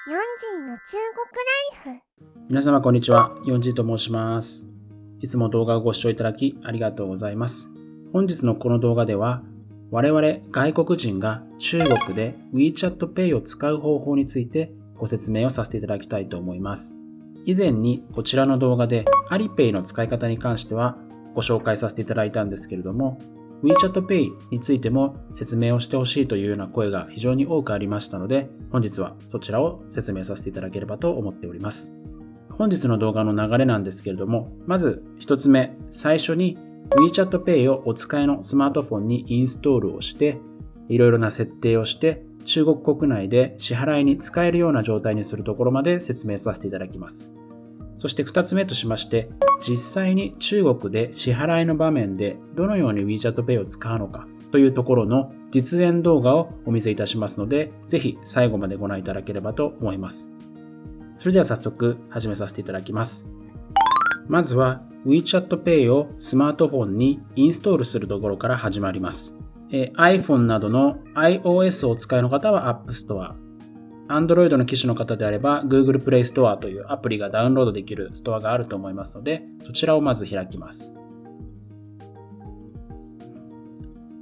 ヨンジーの中国ライフ。皆様こんにちは、ヨンジーと申します。いつも動画をご視聴いただきありがとうございます。本日のこの動画では、我々外国人が中国で WeChat Pay を使う方法についてご説明をさせていただきたいと思います。以前にこちらの動画で Alipay の使い方に関してはご紹介させていただいたんですけれども、WeChat Pay についても説明をしてほしいというような声が非常に多くありましたので、本日はそちらを説明させていただければと思っております。本日の動画の流れなんですけれども、まず一つ目、最初に WeChat Pay をお使いのスマートフォンにインストールをして、いろいろな設定をして、中国国内で支払いに使えるような状態にするところまで説明させていただきます。そして2つ目としまして、実際に中国で支払いの場面でどのように WeChat Pay を使うのかというところの実演動画をお見せいたしますので、ぜひ最後までご覧いただければと思います。それでは早速始めさせていただきます。まずは WeChat Pay をスマートフォンにインストールするところから始まります。iPhone などの iOS をお使いの方は App Store、Android の機種の方であれば Google Play Store というアプリがダウンロードできるストアがあると思いますので、そちらをまず開きます。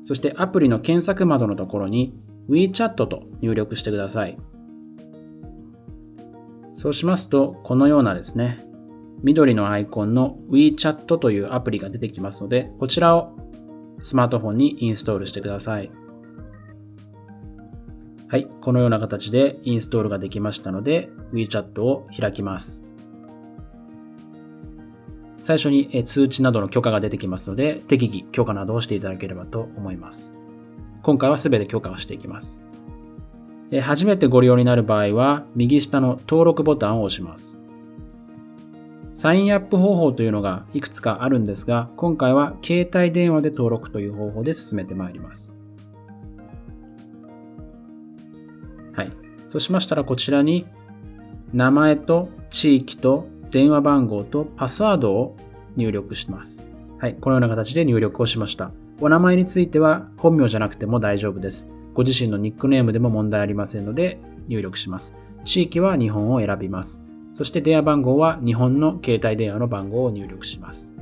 そしてアプリの検索窓のところに WeChat と入力してください。そうしますと、このようなですね、緑のアイコンの WeChat というアプリが出てきますので、こちらをスマートフォンにインストールしてください。はい、このような形でインストールができましたので、WeChat を開きます。最初に通知などの許可が出てきますので、適宜許可などをしていただければと思います。今回は全て許可をしていきます。初めてご利用になる場合は、右下の登録ボタンを押します。サインアップ方法というのがいくつかあるんですが、今回は携帯電話で登録という方法で進めてまいります。はい。そうしましたらこちらに名前と地域と電話番号とパスワードを入力します。はい。このような形で入力をしました。お名前については本名じゃなくても大丈夫です。ご自身のニックネームでも問題ありませんので入力します。地域は日本を選びます。そして電話番号は日本の携帯電話の番号を入力します。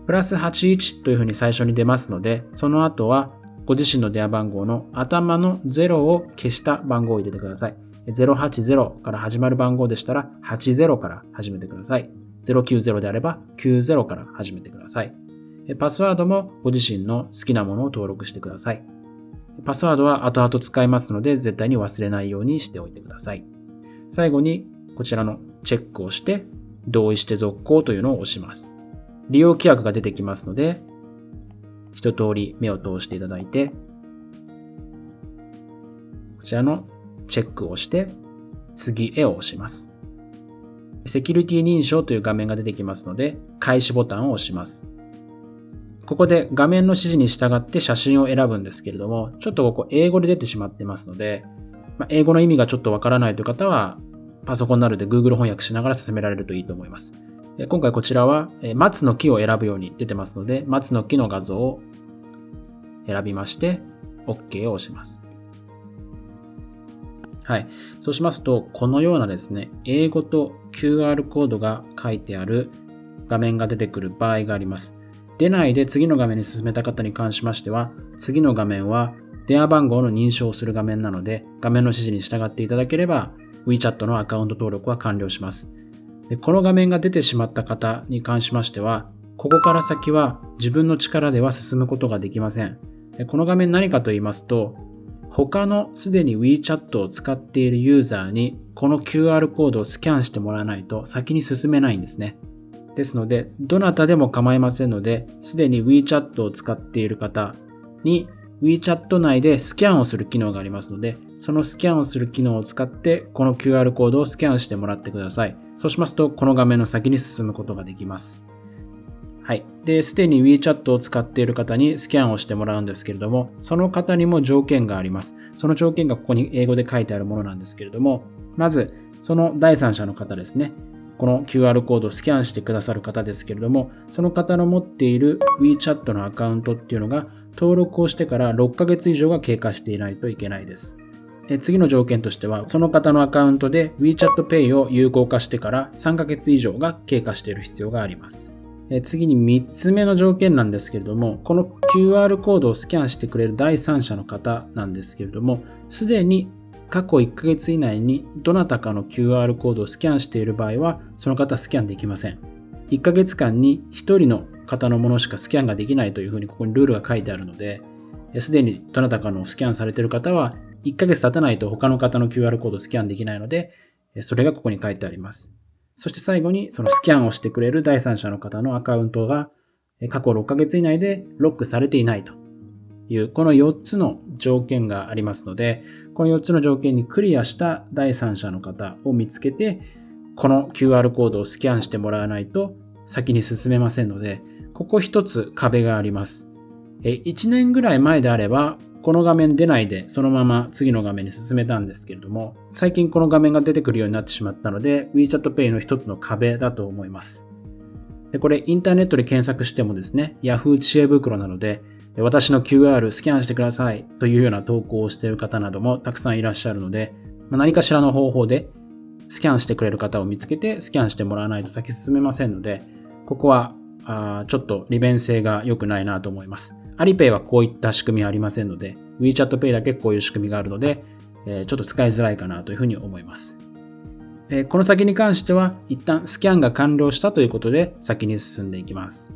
プラス81というふうに最初に出ますので、その後はご自身の電話番号の頭の0を消した番号を入れてください。080から始まる番号でしたら80から始めてください。090であれば90から始めてください。パスワードもご自身の好きなものを登録してください。パスワードは後々使いますので絶対に忘れないようにしておいてください。最後にこちらのチェックをして同意して続行というのを押します。利用規約が出てきますので一通り目を通していただいて、こちらのチェックをして次へを押します。セキュリティ認証という画面が出てきますので開始ボタンを押します。ここで画面の指示に従って写真を選ぶんですけれども、ちょっとここ英語で出てしまってますので、英語の意味がちょっとわからないという方はパソコンなどで Google 翻訳しながら進められるといいと思います。今回こちらは松の木を選ぶように出てますので、松の木の画像を選びまして OK を押します。はい。そうしますと、このようなですね、英語と QR コードが書いてある画面が出てくる場合があります。出ないで次の画面に進めた方に関しましては、次の画面は電話番号の認証をする画面なので、画面の指示に従っていただければ、WeChat のアカウント登録は完了します。で、この画面が出てしまった方に関しましては、ここから先は自分の力では進むことができません。で、この画面何かと言いますと、他のすでに WeChat を使っているユーザーにこの QR コードをスキャンしてもらわないと先に進めないんですね。ですので、どなたでも構いませんので、すでに WeChat を使っている方にWeChat 内でスキャンをする機能がありますので、そのスキャンをする機能を使ってこの QR コードをスキャンしてもらってください。そうしますと、この画面の先に進むことができます。はい。で、すでに WeChat を使っている方にスキャンをしてもらうんですけれども、その方にも条件があります。その条件がここに英語で書いてあるものなんですけれども、まず、その第三者の方ですね。この QR コードをスキャンしてくださる方ですけれども、その方の持っている WeChat のアカウントっていうのが登録をしてから6ヶ月以上が経過していないといけないです。次の条件としては、その方のアカウントで WeChat Pay を有効化してから3ヶ月以上が経過している必要があります。次に3つ目の条件なんですけれども、この QR コードをスキャンしてくれる第三者の方なんですけれども、すでに過去1ヶ月以内にどなたかの QR コードをスキャンしている場合は、その方はスキャンできません。1ヶ月間に1人の方のものしかスキャンができないというふうにここにルールが書いてあるので、すでにどなたかのスキャンされている方は1ヶ月経たないと他の方の QR コードをスキャンできないので、それがここに書いてあります。そして最後にそのスキャンをしてくれる第三者の方のアカウントが過去6ヶ月以内でロックされていないというこの4つの条件がありますので、この4つの条件にクリアした第三者の方を見つけて、この QR コードをスキャンしてもらわないと先に進めませんので、ここ一つ壁があります。1年ぐらい前であれば、この画面出ないでそのまま次の画面に進めたんですけれども、最近この画面が出てくるようになってしまったので、WeChat Pay の一つの壁だと思います。でこれインターネットで検索してもですね、Yahoo 知恵袋なので、私の QR スキャンしてくださいというような投稿をしている方などもたくさんいらっしゃるので、何かしらの方法でスキャンしてくれる方を見つけてスキャンしてもらわないと先進めませんので、ここはちょっと利便性が良くないなと思います。アリペイはこういった仕組みはありませんので、WeChat Pay だけこういう仕組みがあるので、ちょっと使いづらいかなというふうに思います。この先に関しては、一旦スキャンが完了したということで先に進んでいきます。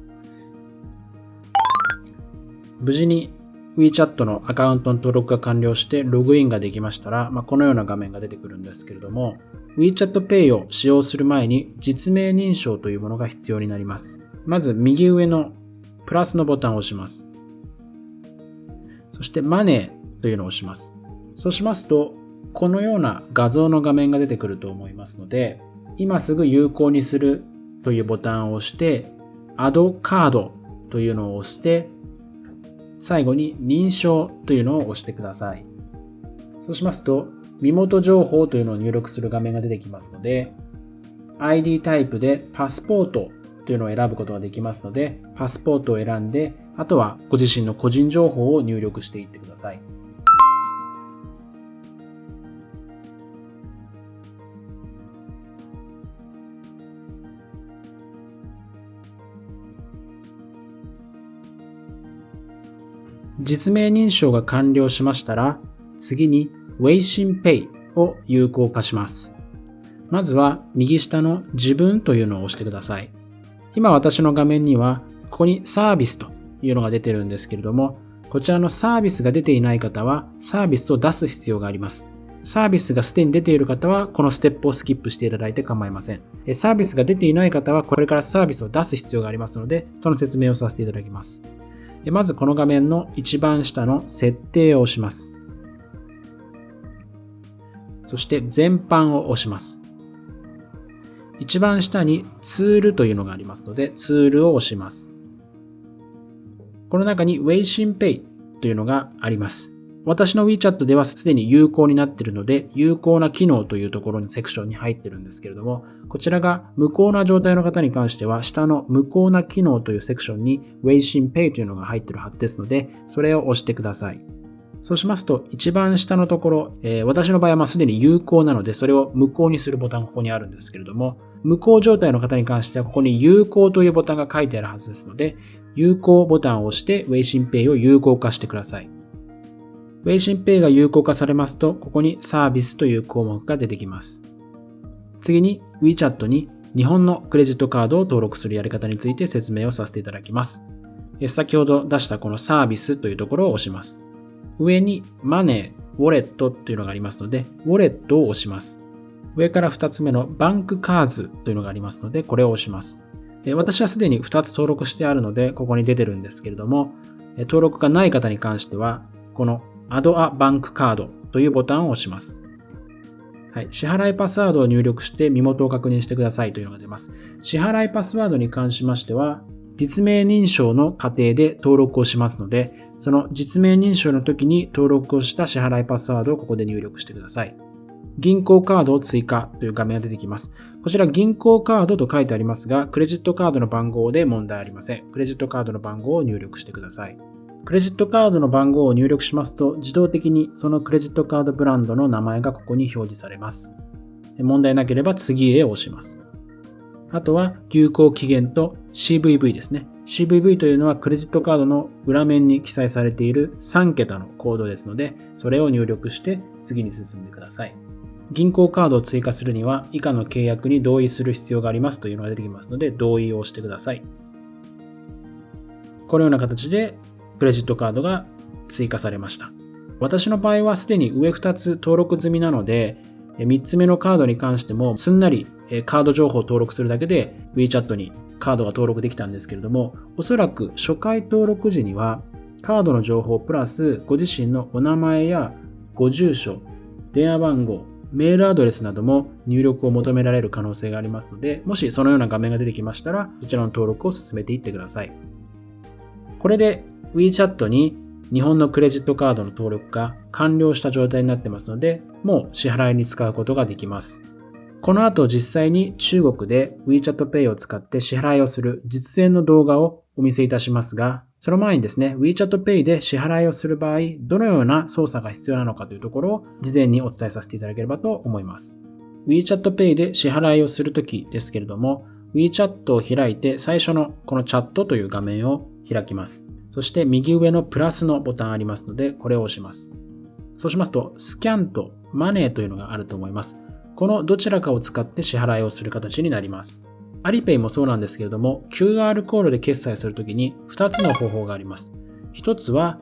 無事に WeChat のアカウントの登録が完了してログインができましたら、このような画面が出てくるんですけれども、WeChat Pay を使用する前に実名認証というものが必要になります。まず右上のプラスのボタンを押します。そしてマネーというのを押します。そうしますと、このような画像の画面が出てくると思いますので、今すぐ有効にするというボタンを押して、Add カードというのを押して、最後に認証というのを押してください。そうしますと、身元情報というのを入力する画面が出てきますので、ID タイプでパスポートというのを選ぶことができますので、パスポートを選んで、あとはご自身の個人情報を入力していってください。実名認証が完了しましたら、次に Weixin Pay を有効化します。まずは右下の自分というのを押してください。今私の画面にはここにサービスというのが出てるんですけれども、こちらのサービスが出ていない方はサービスを出す必要があります。サービスがすでに出ている方はこのステップをスキップしていただいて構いません。サービスが出ていない方はこれからサービスを出す必要がありますので、その説明をさせていただきます。まずこの画面の一番下の設定を押します。そして全般を押します。一番下にツールというのがありますので、ツールを押します。この中に Weixin Pay というのがあります。私の WeChat ではすでに有効になっているので、有効な機能というところのセクションに入っているんですけれども、こちらが無効な状態の方に関しては、下の無効な機能というセクションに Weixin Pay というのが入っているはずですので、それを押してください。そうしますと、一番下のところ、私の場合はすでに有効なので、それを無効にするボタンがここにあるんですけれども、無効状態の方に関しては、ここに有効というボタンが書いてあるはずですので、有効ボタンを押して Weixin Pay を有効化してください。Weixin Pay が有効化されますと、ここにサービスという項目が出てきます。次に WeChat に日本のクレジットカードを登録するやり方について説明をさせていただきます。先ほど出したこのサービスというところを押します。上にマネー、ウォレットというのがありますので、ウォレットを押します。上から2つ目のバンクカーズというのがありますので、これを押します。私はすでに2つ登録してあるので、ここに出てるんですけれども、登録がない方に関しては、この Add a Bank Card というボタンを押します。はい、支払いパスワードを入力して身元を確認してくださいというのが出ます。支払いパスワードに関しましては、実名認証の過程で登録をしますので、その実名認証の時に登録をした支払いパスワードをここで入力してください。銀行カードを追加という画面が出てきます。こちら銀行カードと書いてありますが、クレジットカードの番号で問題ありません。クレジットカードの番号を入力してください。クレジットカードの番号を入力しますと、自動的にそのクレジットカードブランドの名前がここに表示されます。問題なければ次へ押します。あとは有効期限と CVV ですね。CVV というのはクレジットカードの裏面に記載されている3桁のコードですので、それを入力して次に進んでください。銀行カードを追加するには以下の契約に同意する必要がありますというのが出てきますので、同意を押してください。このような形でクレジットカードが追加されました。私の場合はすでに上2つ登録済みなので、3つ目のカードに関してもすんなりカード情報を登録するだけで WeChat にカードが登録できたんですけれども、おそらく初回登録時にはカードの情報プラスご自身のお名前やご住所、電話番号、メールアドレスなども入力を求められる可能性がありますので、もしそのような画面が出てきましたら、そちらの登録を進めていってください。これで WeChat に日本のクレジットカードの登録が完了した状態になってますので、もう支払いに使うことができます。この後実際に中国で WeChat Pay を使って支払いをする実演の動画をお見せいたしますが、その前にですね、WeChat Pay で支払いをする場合、どのような操作が必要なのかというところを事前にお伝えさせていただければと思います。WeChat Pay で支払いをするときですけれども、WeChat を開いて最初のこのチャットという画面を開きます。そして右上のプラスのボタンありますので、これを押します。そうしますと、スキャンとマネーというのがあると思います。このどちらかを使って支払いをする形になります。アリペイもそうなんですけれども、QR コードで決済するときに2つの方法があります。1つは、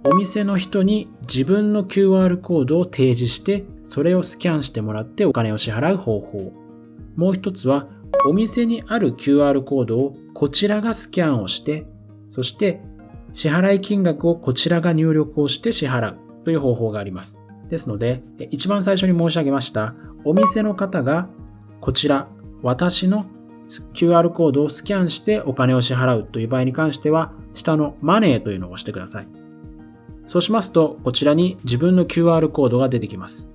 お店の人に自分の QR コードを提示して、それをスキャンしてもらってお金を支払う方法。もう1つは、お店にある QR コードをこちらがスキャンをして、そして支払い金額をこちらが入力をして支払うという方法があります。ですので、一番最初に申し上げました、お店の方がこちら、私の QR コードをスキャンしてお金を支払うという場合に関しては、下のマネーというのを押してください。そうしますと、こちらに自分の QR コードが出てきます。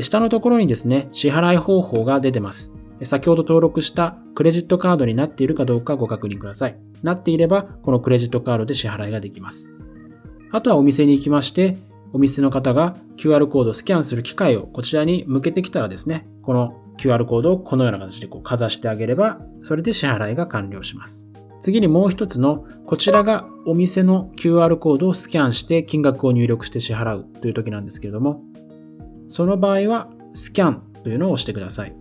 下のところにですね、支払い方法が出てます。先ほど登録したクレジットカードになっているかどうかご確認ください。なっていれば、このクレジットカードで支払いができます。あとはお店に行きまして、お店の方が QR コードをスキャンする機械をこちらに向けてきたらですね、この QR コードをこのような形でかざしてあげれば、それで支払いが完了します。次にもう一つの、こちらがお店の QR コードをスキャンして金額を入力して支払うという時なんですけれども、その場合はスキャンというのを押してください。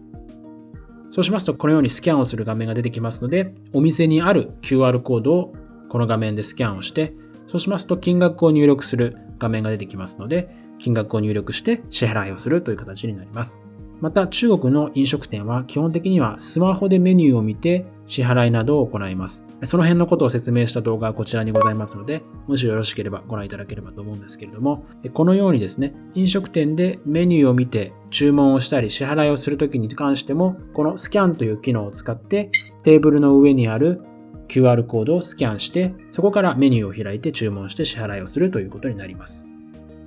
そうしますと、このようにスキャンをする画面が出てきますので、お店にある QR コードをこの画面でスキャンをして、そうしますと金額を入力する画面が出てきますので、金額を入力して支払いをするという形になります。また、中国の飲食店は基本的にはスマホでメニューを見て支払いなどを行います。その辺のことを説明した動画はこちらにございますので、もしよろしければご覧いただければと思うんですけれども、このようにですね、飲食店でメニューを見て注文をしたり支払いをするときに関しても、このスキャンという機能を使ってテーブルの上にある QR コードをスキャンして、そこからメニューを開いて注文して支払いをするということになります。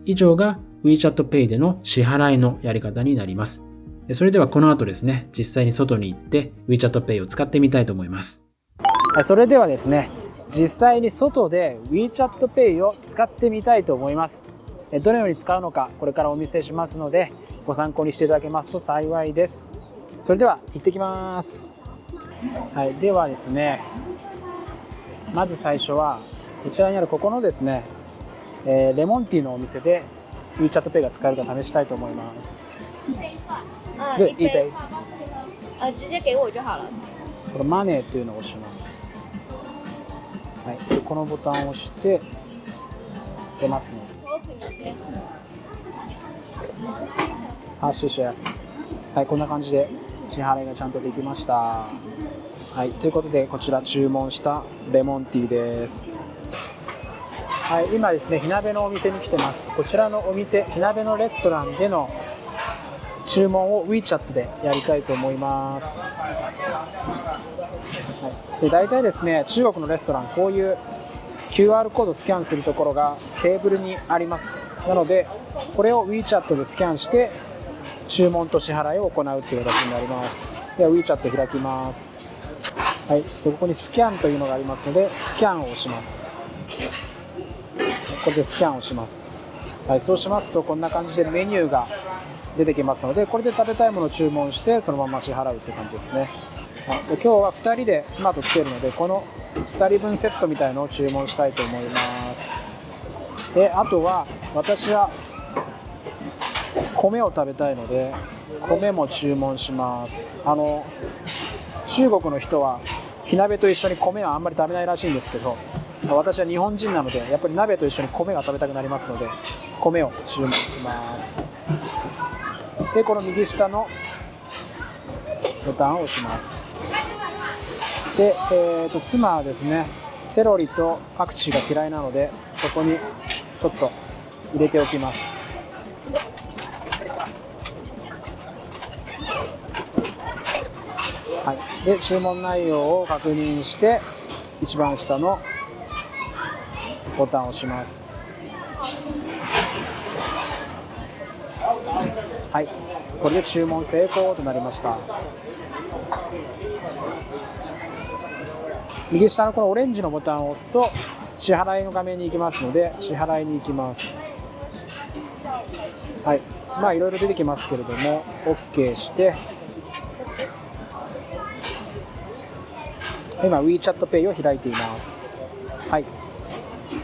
以上が WeChat Pay での支払いのやり方になります。それではこの後ですね、実際に外に行って WeChat Pay を使ってみたいと思います。それではですね、実際に外で WeChat Pay を使ってみたいと思います。どのように使うのかこれからお見せしますので、ご参考にしていただけますと幸いです。それでは行ってきます。はい、ではですね、まず最初はこちらにあるここのですね、レモンティーのお店で WeChat Pay が使えるか試したいと思います。で、一杯。直接给我就好了。これマネーというのを押します。はい、でこのボタンを押して出ますので。あ、シェシェ。はい、こんな感じで支払いがちゃんとできました。はい、ということでこちら注文したレモンティーです。はい、今ですね、火鍋のお店に来てます。こちらのお店、火鍋のレストランでの注文を WeChat でやりたいと思います。はい、で大体ですね、中国のレストラン、こういう QR コードスキャンするところがテーブルにあります。なので、これを WeChat でスキャンして注文と支払いを行うという形になります。では WeChat 開きます。はい、でここにスキャンというのがありますので、スキャンを押します。これでスキャンをします。はい、そうしますとこんな感じでメニューが出てきますので、これで食べたいものを注文してそのまま支払うって感じですね。はい、で今日は2人で妻と来ているので、この2人分セットみたいのを注文したいと思います。であとは私は米を食べたいので米も注文します。中国の人は火鍋と一緒に米はあんまり食べないらしいんですけど、私は日本人なのでやっぱり鍋と一緒に米が食べたくなりますので米を注文します。でこの右下のボタンを押します。で、妻はですねセロリとパクチーが嫌いなのでそこにちょっと入れておきます。はい、で注文内容を確認して一番下のボタンを押します。はい、これで注文成功となりました。右下のこのオレンジのボタンを押すと支払いの画面に行きますので支払いに行きます。はい、まあいろいろ出てきますけれども OK して今 WeChatPay を開いています。はい、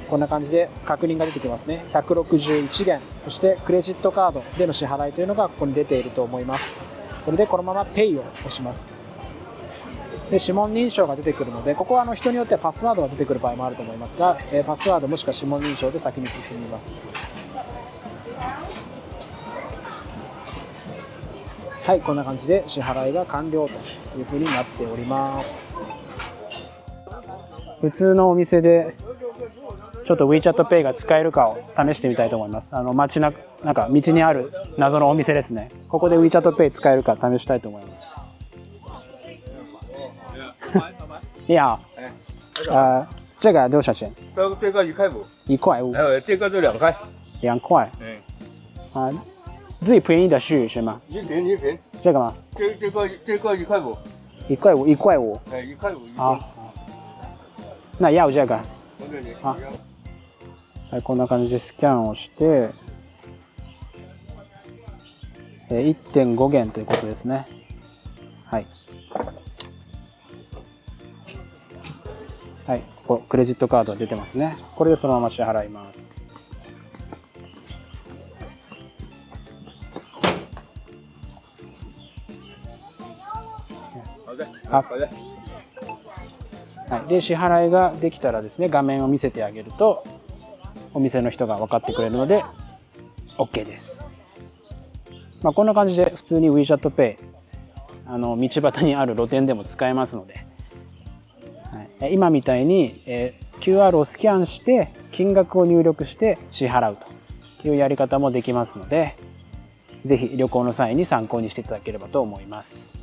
こんな感じで確認が出てきますね。161元、そしてクレジットカードでの支払いというのがここに出ていると思います。これでこのまま Pay を押します。で指紋認証が出てくるので、ここは人によってはパスワードが出てくる場合もあると思いますが、パスワードもしくは指紋認証で先に進みます。はい、こんな感じで支払いが完了というふうになっております。普通のお店でちょっと WeChatPay が使えるかを試してみたいと思います。街なんか道にある謎のお店ですね。ここで WeChatPay 使えるか試したいと思います。你好，这个多少钱？这个1块5。这个就2块。2块。最便宜的是什么？一瓶。这个吗？这个1块5。1块5，1块5。1块5。好，那要这个。あ、はい、こんな感じでスキャンをして、1.5 元ということですね。はい。はい、ここクレジットカードが出てますね。これでそのまま支払います。はい、で支払いができたらですね、画面を見せてあげるとお店の人が分かってくれるので OK です。まあ、こんな感じで普通に WeChatPay 道端にある露店でも使えますので、はい、今みたいに、QR をスキャンして金額を入力して支払うというやり方もできますので、ぜひ旅行の際に参考にしていただければと思います。